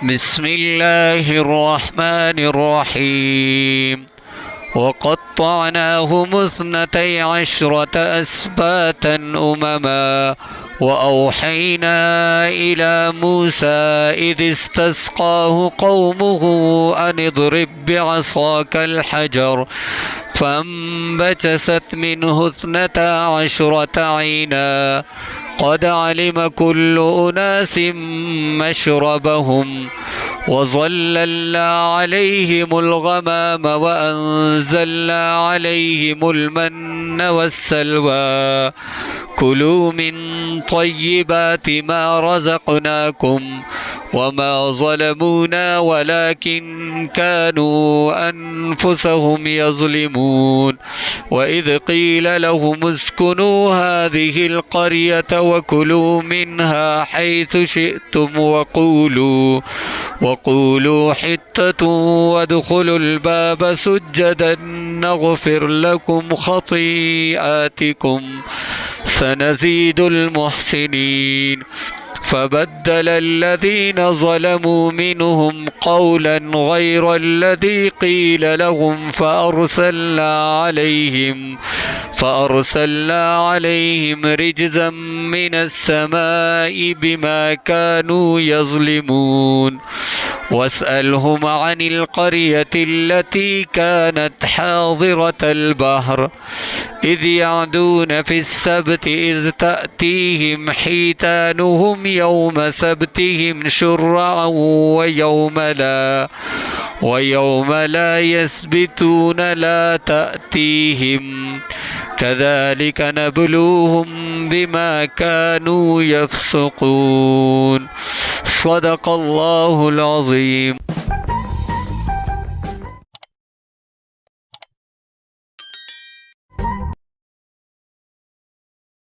بسم الله الرحمن الرحيم. وقطعناهم 12 أسباطا أمما وأوحينا إلى موسى إذ استسقاه قومه أن اضرب بعصاك الحجر فانبجست منه 12 عينا قد علم كل أناس مشربهم وظللنا عليهم الغمام وأنزلنا عليهم المن والسلوى كلوا من طيبات ما رزقناكم وما ظلمونا ولكن كانوا أنفسهم يظلمون. وإذ قيل لهم اسكنوا هذه القرية وكلوا منها حيث شئتم وقولوا حتة وادخلوا الباب سجدا نغفر لكم خطيئاتكم سنزيد المحسنين. فبدل الذين ظلموا منهم قولا غير الذي قيل لهم فأرسلنا عليهم رجزا من السماء بما كانوا يظلمون. واسألهم عن القرية التي كانت حاضرة البحر إذ يعدون في السبت إذ تأتيهم حيتانهم يوم سبتهم شرعا ويوم لا يسبتون لا تأتيهم كذلك نبلوهم بما كانوا يفسقون. صدق الله العظيم.